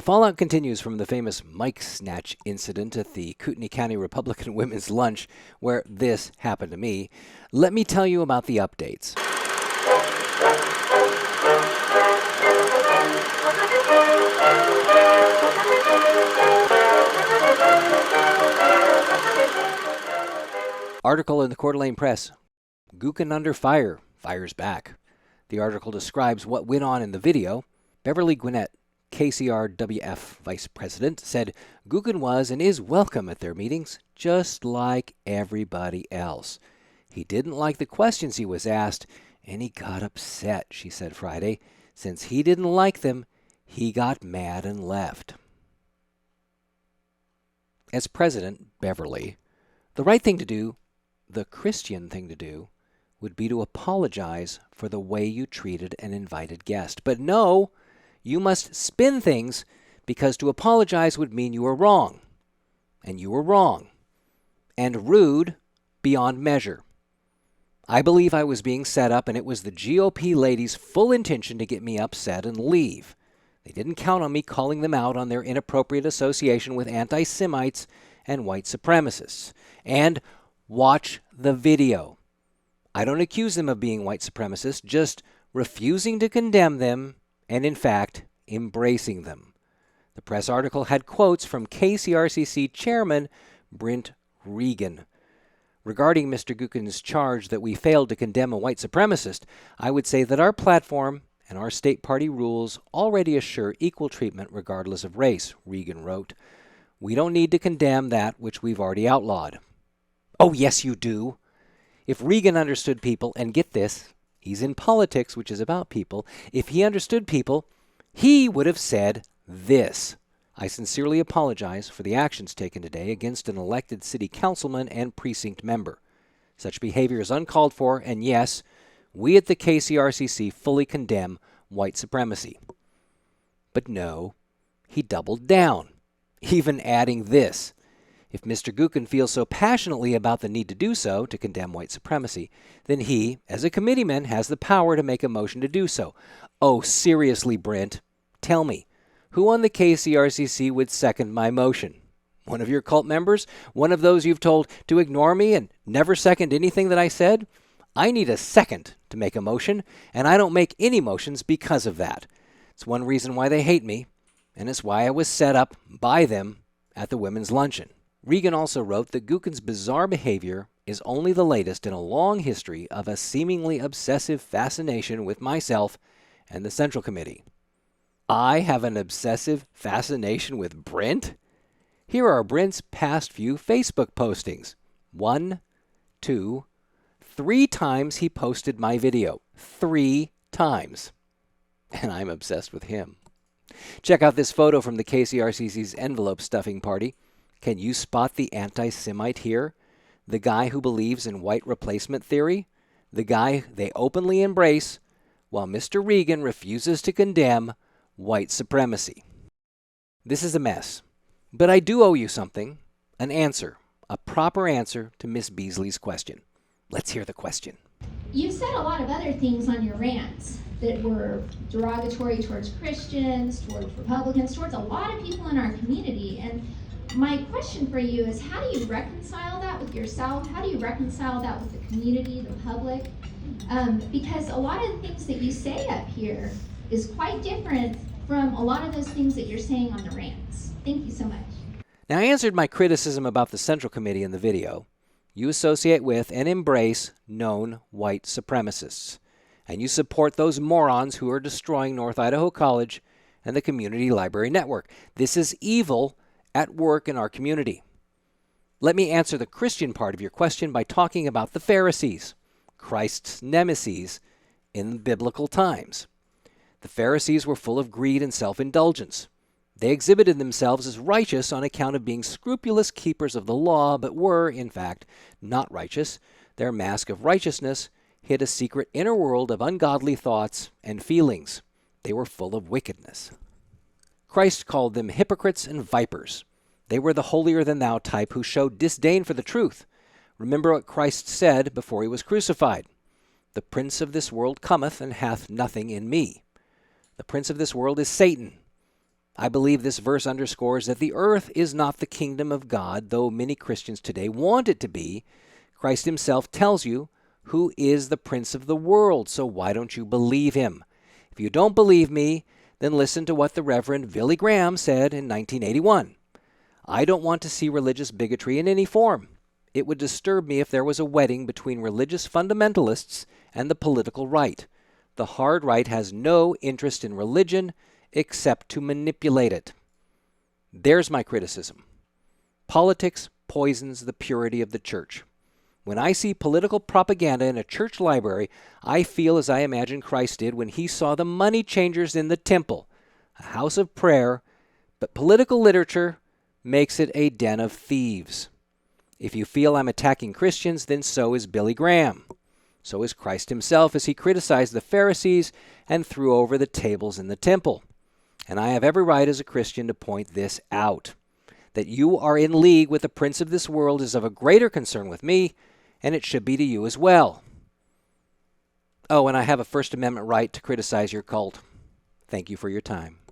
fallout continues from the famous mic snatch incident at the Kootenai County Republican Women's Lunch, where this happened to me. Let me tell you about the updates. Article in the Kootenai Press. Gookin under fire. Fires back. The article describes what went on in the video. Beverly Gwinnett, KCRWF Vice President, said Gookin was and is welcome at their meetings, just like everybody else. He didn't like the questions he was asked, and he got upset, she said Friday. Since he didn't like them, he got mad and left. As president, Beverly, the right thing to do, the Christian thing to do, would be to apologize for the way you treated an invited guest. But no, you must spin things because to apologize would mean you were wrong. And you were wrong. And rude beyond measure. I believe I was being set up, and it was the GOP ladies' full intention to get me upset and leave. They didn't count on me calling them out on their inappropriate association with anti-Semites and white supremacists. And watch the video. I don't accuse them of being white supremacists, just refusing to condemn them and, in fact, embracing them. The press article had quotes from KCRCC Chairman Brent Regan. Regarding Mr. Gookin's charge that we failed to condemn a white supremacist, I would say that our platform and our state party rules already assure equal treatment regardless of race, Regan wrote. We don't need to condemn that which we've already outlawed. Oh, yes, you do. If Regan understood people, and get this, he's in politics, which is about people. If he understood people, he would have said this. I sincerely apologize for the actions taken today against an elected city councilman and precinct member. Such behavior is uncalled for, and yes, we at the KCRCC fully condemn white supremacy. But no, he doubled down, even adding this. If Mr. Gookin feels so passionately about the need to do so, to condemn white supremacy, then he, as a committeeman, has the power to make a motion to do so. Oh, seriously, Brent, tell me, who on the KCRCC would second my motion? One of your cult members? One of those you've told to ignore me and never second anything that I said? I need a second to make a motion, and I don't make any motions because of that. It's one reason why they hate me, and it's why I was set up by them at the women's luncheon. Regan also wrote that Gookin's bizarre behavior is only the latest in a long history of a seemingly obsessive fascination with myself and the Central Committee. I have an obsessive fascination with Brent? Here are Brent's past few Facebook postings. 1, 2, 3 times he posted my video. 3 times. And I'm obsessed with him. Check out this photo from the KCRCC's envelope stuffing party. Can you spot the anti-Semite here? The guy who believes in white replacement theory? The guy they openly embrace, while Mr. Regan refuses to condemn white supremacy. This is a mess, but I do owe you something, an answer, a proper answer to Miss Beasley's question. Let's hear the question. You said a lot of other things on your rants that were derogatory towards Christians, towards Republicans, towards a lot of people in our community, and my question for you is, how do you reconcile that with yourself? How do you reconcile that with the community, the public? Because a lot of the things that you say up here is quite different from a lot of those things that you're saying on the rants. Thank you so much. Now, I answered my criticism about the Central Committee in the video. You associate with and embrace known white supremacists. And you support those morons who are destroying North Idaho College and the Community Library Network. This is evil at work in our community. Let me answer the Christian part of your question by talking about the Pharisees, Christ's nemesis in biblical times. The Pharisees were full of greed and self-indulgence. They exhibited themselves as righteous on account of being scrupulous keepers of the law, but were, in fact, not righteous. Their mask of righteousness hid a secret inner world of ungodly thoughts and feelings. They were full of wickedness. Christ called them hypocrites and vipers. They were the holier-than-thou type who showed disdain for the truth. Remember what Christ said before he was crucified. The prince of this world cometh and hath nothing in me. The prince of this world is Satan. I believe this verse underscores that the earth is not the kingdom of God, though many Christians today want it to be. Christ himself tells you who is the prince of the world, so why don't you believe him? If you don't believe me, then listen to what the Reverend Billy Graham said in 1981. I don't want to see religious bigotry in any form. It would disturb me if there was a wedding between religious fundamentalists and the political right. The hard right has no interest in religion except to manipulate it. There's my criticism. Politics poisons the purity of the church. When I see political propaganda in a church library, I feel as I imagine Christ did when he saw the money changers in the temple, a house of prayer, but political literature makes it a den of thieves. If you feel I'm attacking Christians, then so is Billy Graham. So is Christ himself as he criticized the Pharisees and threw over the tables in the temple. And I have every right as a Christian to point this out. That you are in league with the prince of this world is of a greater concern with me, and it should be to you as well. Oh, and I have a First Amendment right to criticize your cult. Thank you for your time.